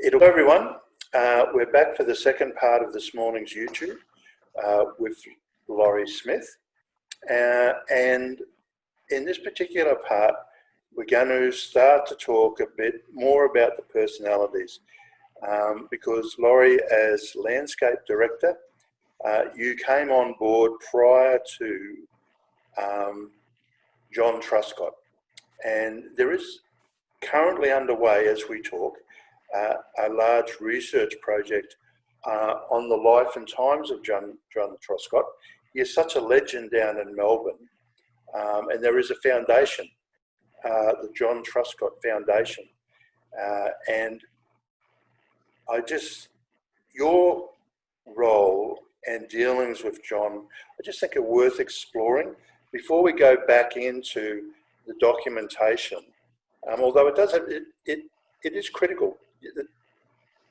Hello everyone, we're back for the second part of this morning's YouTube with Lawrie Smith, and in this particular part we're going to start to talk a bit more about the personalities because Lawrie, as landscape director, you came on board prior to John Truscott, and there is currently underway as we talk a large research project on the life and times of John Truscott. He is such a legend down in Melbourne, and there is a foundation, the John Truscott Foundation, and your role and dealings with John, I just think are worth exploring before we go back into the documentation. Although it does have, it is critical.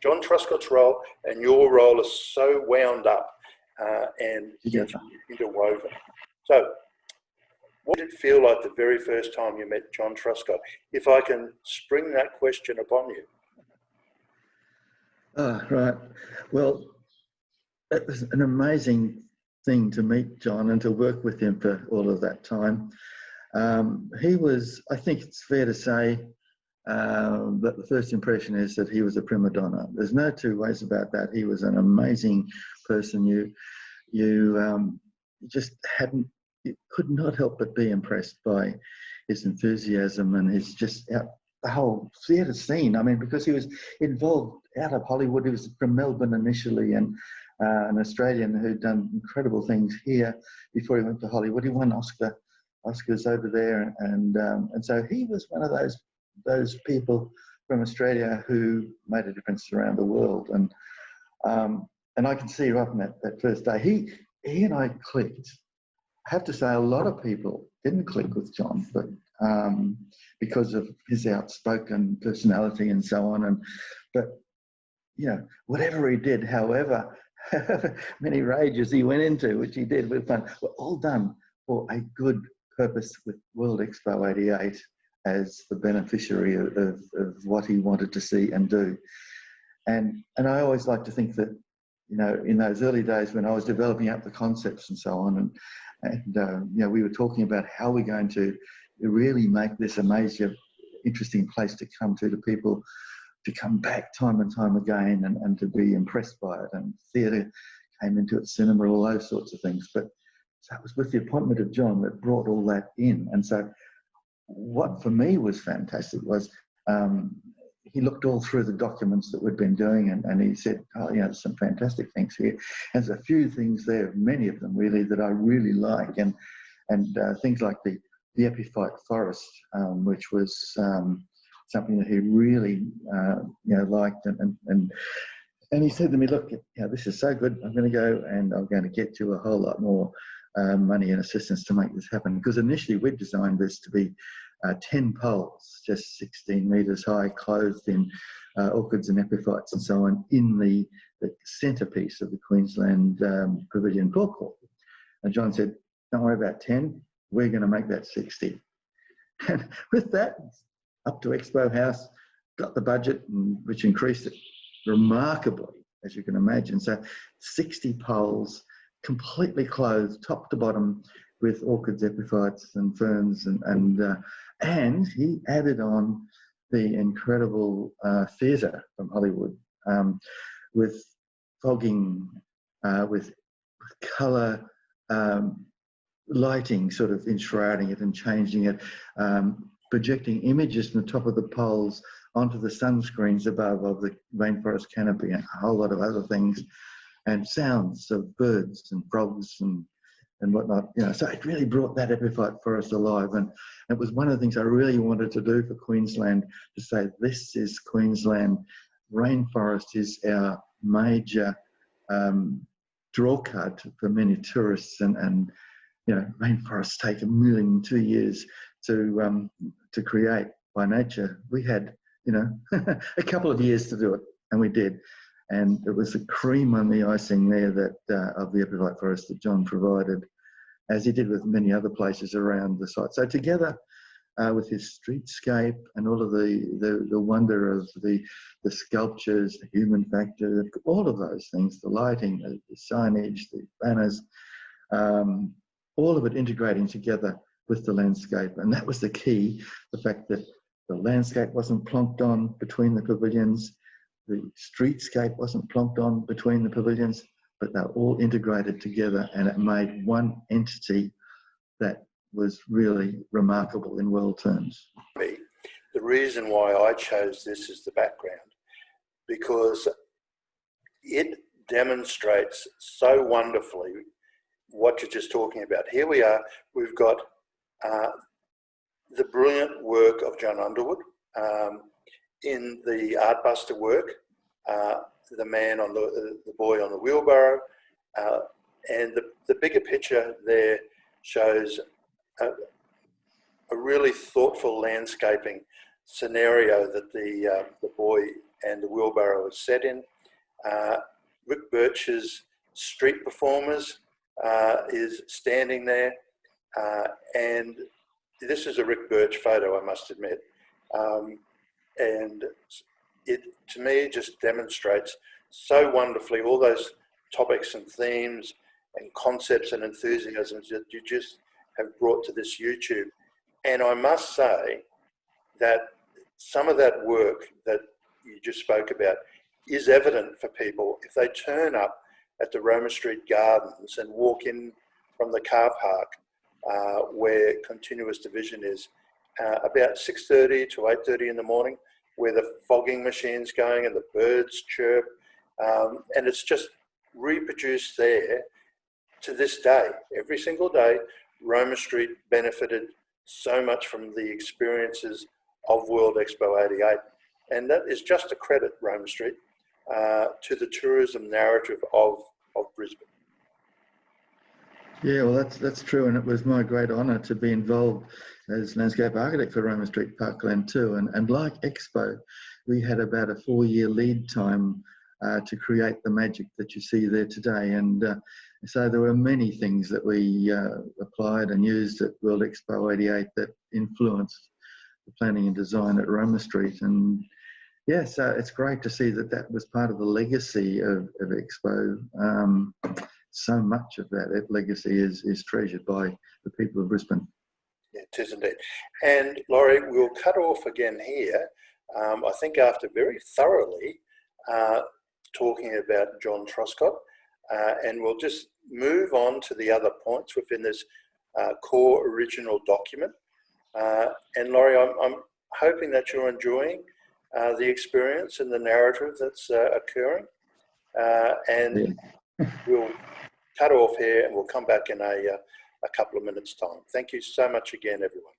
John Truscott's role and your role is so wound up and interwoven. So, what did it feel like the very first time you met John Truscott? If I can spring that question upon you. Right. Well, it was an amazing thing to meet John and to work with him for all of that time. He was, I think it's fair to say, that the first impression is that he was a prima donna. There's no two ways about that. He was an amazing person. You could not help but be impressed by his enthusiasm and his the whole theatre scene. I mean, because he was involved out of Hollywood. He was from Melbourne initially, and an Australian who'd done incredible things here before he went to Hollywood. He won Oscars over there, and so he was one of those people from Australia who made a difference around the world. And I can see right from that first day, he and I clicked. I have to say a lot of people didn't click with John, but because of his outspoken personality and so on. But you know, whatever he did, however many rages he went into, which he did with fun, were all done for a good purpose with World Expo 88 as the beneficiary of what he wanted to see and do. And I always like to think that, you know, in those early days when I was developing up the concepts and so on, and you know, we were talking about how we're going to really make this a major, interesting place to come to people to come back time and time again and to be impressed by it. And theatre came into it, cinema, all those sorts of things. But so it was with the appointment of John that brought all that in. And so what for me was fantastic was he looked all through the documents that we'd been doing, and he said, oh, you know, there's some fantastic things here. There's a few things there, many of them really, that I really like, and things like the epiphyte forest, which was something that he really you know, liked, and he said to me, look, you know, this is so good, I'm going to go and I'm going to get you a whole lot more money and assistance to make this happen. Because initially we designed this to be 10 poles, just 16 metres high, clothed in orchids and epiphytes and so on, in the centrepiece of the Queensland Pavilion forecourt. And John said, don't worry about 10, we're going to make that 60. And with that, up to Expo House, got the budget, which increased it remarkably, as you can imagine. So 60 poles, completely clothed, top to bottom, with orchids, epiphytes, and ferns, and he added on the incredible theatre from Hollywood, with fogging, with colour, lighting, sort of enshrouding it and changing it, projecting images from the top of the poles onto the sunscreens above of the rainforest canopy, and a whole lot of other things, and sounds of birds and frogs and whatnot. You know, so it really brought that epiphyte forest alive, and it was one of the things I really wanted to do for Queensland, to say this is Queensland. Rainforest is our major draw card for many tourists, and you know, rainforests take 2 years to create by nature. We had, you know, a couple of years to do it, and we did. And it was the cream on the icing there that of the epiphyte forest that John provided, as he did with many other places around the site. So together, with his streetscape and all of the wonder of the sculptures, the human factor, all of those things, the lighting, the signage, the banners, all of it integrating together with the landscape. And that was the key, the fact that the landscape wasn't plonked on between the pavilions, the streetscape wasn't plonked on between the pavilions, but they're all integrated together, and it made one entity that was really remarkable in world terms. The reason why I chose this as the background, because it demonstrates so wonderfully what you're just talking about. Here we are, we've got the brilliant work of John Underwood in the Art Buster work, the man on the boy on the wheelbarrow, and the bigger picture there shows a really thoughtful landscaping scenario that the boy and the wheelbarrow is set in. Rick Birch's Street Performers is standing there, and this is a Rick Birch photo, I must admit, and it to me just demonstrates so wonderfully all those topics and themes and concepts and enthusiasms that you just have brought to this YouTube. And I must say that some of that work that you just spoke about is evident for people if they turn up at the Roma Street Gardens and walk in from the car park where continuous division is about 6:30 to 8:30 in the morning, where the fogging machine's going and the birds chirp, and it's just reproduced there to this day. Every single day, Roma Street benefited so much from the experiences of World Expo 88. And that is just a credit, Roma Street, to the tourism narrative of Brisbane. Yeah, well, that's true, and it was my great honour to be involved as landscape architect for Roma Street Parkland too. And like Expo, we had about a 4-year lead time to create the magic that you see there today. And so there were many things that we applied and used at World Expo 88 that influenced the planning and design at Roma Street. And yeah, so it's great to see that that was part of the legacy of Expo. So much of that legacy is treasured by the people of Brisbane. Yeah, it is indeed. And Lawrie, we'll cut off again here, I think after very thoroughly talking about John Truscott, and we'll just move on to the other points within this core original document. And Lawrie, I'm hoping that you're enjoying the experience and the narrative that's occurring. And we'll cut off here and we'll come back in a couple of minutes' time. Thank you so much again, everyone.